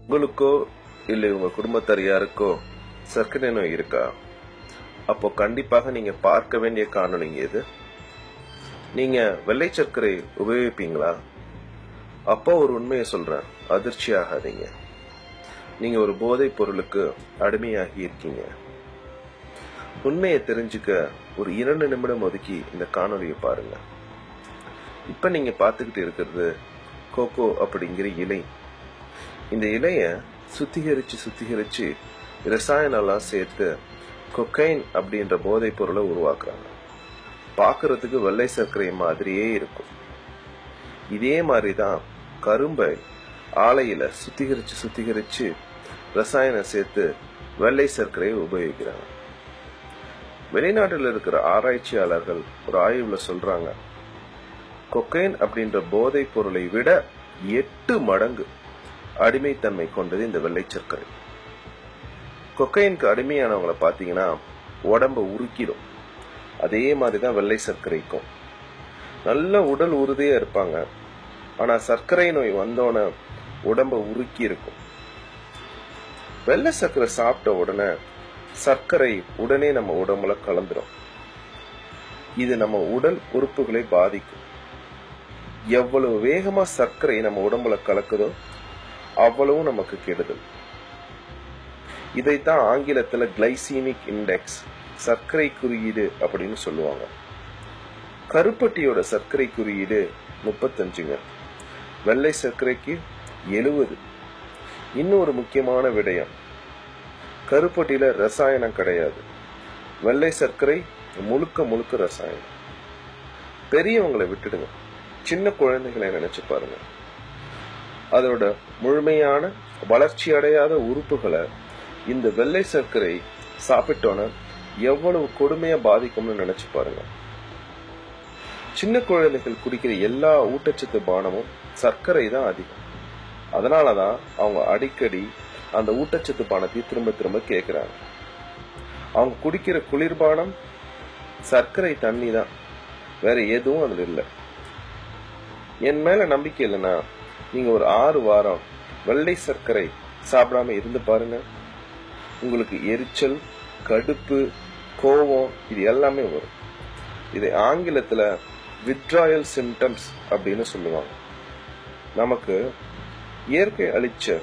உங்களுக்கோ இல்லை உங்க குடும்பத்தார் யாருக்கோ சர்க்கரை நோய் இருக்கா? அப்போ கண்டிப்பாக நீங்க பார்க்க வேண்டிய காணொளிங்க இது. நீங்க வெள்ளை சர்க்கரை உபயோகிப்பீங்களா? அப்போ ஒரு உண்மையை சொல்றேன், அதிர்ச்சி ஆகாதீங்க. நீங்க ஒரு போதைப் பொருளுக்கு அடிமையாகி இருக்கீங்க. உண்மையை தெரிஞ்சுக்க ஒரு 2 நிமிடம் ஒதுக்கி இந்த காணொலியை பாருங்க. இப்ப நீங்க பார்த்துக்கிட்டு இருக்கிறது கோகோ அப்படிங்கிற இலை. இந்த இலைய சுத்திகரிச்சு ரசாயனம்லாம் சேர்த்து கொக்கைன் அப்படின்ற போதைப் பொருளை உருவாக்குறாங்க. பார்க்கறதுக்கு வெள்ளை சர்க்கரை மாதிரியே இருக்கும். இதே மாதிரிதான் கரும்பை ஆலையில சுத்திகரிச்சு ரசாயனம் சேர்த்து வெள்ளை சர்க்கரையை உபயோகிக்கிறாங்க. வெளிநாட்டில் இருக்கிற ஆராய்ச்சியாளர்கள் ஒரு ஆய்வுல சொல்றாங்க, கொக்கைன் அப்படின்ற போதைப் பொருளை விட 8 மடங்கு அடிமைத்தன்மை கொண்டது இந்த வெள்ளை சர்க்கரை. கொக்கைனுக்கு அடிமையானவங்களை பார்த்தீங்கன்னா உடம்ப உருக்கிடும். அதே மாதிரிதான் வெள்ளை சர்க்கரைக்கும். நல்ல உடல் உறுதியா இருப்பாங்க, ஆனா சர்க்கரை நோய் வந்தோன உடம்ப உருக்கி இருக்கும். வெள்ளை சர்க்கரை சாப்பிட்ட உடனே சர்க்கரை உடனே நம்ம உடம்புல கலந்துடும். இது நம்ம உடல் உறுப்புகளை பாதிக்கும். எவ்வளவு வேகமா சர்க்கரை நம்ம உடம்புல கலக்குதோ அவ்வளவு நமக்கு கெடுதல். இதைத்தான் ஆங்கிலத்துல கிளைசீமிக் இண்டெக்ஸ், சர்க்கரை குறியீடு அப்படின்னு சொல்லுவாங்க. கருப்பட்டியோட சர்க்கரை குறியீடு 35ங்க, வெள்ளை சர்க்கரைக்கு 70. இன்னும் ஒரு முக்கியமான விடயம், கருப்பட்டியில ரசாயனம் கிடையாது. வெள்ளை சர்க்கரை முழுக்க ரசாயனம். பெரியவங்களை விட்டுடுங்க, சின்ன குழந்தைகளை நினைச்சு பாருங்க. அதோட முழுமையான வளர்ச்சி அடையாத உறுப்புகளை இந்த வெள்ளை சர்க்கரை சாப்பிட்டோன்னு எவ்வளவு கொடுமையா பாதிக்கும்னு நினைச்சு பாருங்க. சின்ன குழந்தைகள் குடிக்கிற எல்லா ஊட்டச்சத்து பானமும் சர்க்கரை தான் அதிகம். அதனாலதான் அவங்க அடிக்கடி அந்த ஊட்டச்சத்து பானத்தை திரும்ப கேட்கிறாங்க. அவங்க குடிக்கிற குளிர்பானம் சர்க்கரை தண்ணி தான், வேற எதுவும் அதுல இல்லை. என் மேல நம்பிக்கை இல்லைன்னா நீங்க ஒரு 6 வாரம் வெள்ளை சர்க்கரை சாப்பிடாம இருந்து பாருங்க. உங்களுக்கு எரிச்சல், கடுப்பு, கோபம் இது எல்லாமே வரும். இதை ஆங்கிலத்துல withdrawal symptoms அப்படின்னு சொல்லுவாங்க. நமக்கு இயற்கை அளிச்ச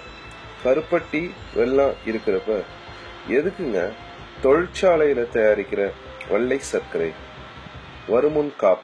கருப்பட்டி வெல்லம் இருக்கிறப்ப எதுக்குங்க தொழிற்சாலையில தயாரிக்கிற வெள்ளை சர்க்கரை? வருமுன் காப்பு.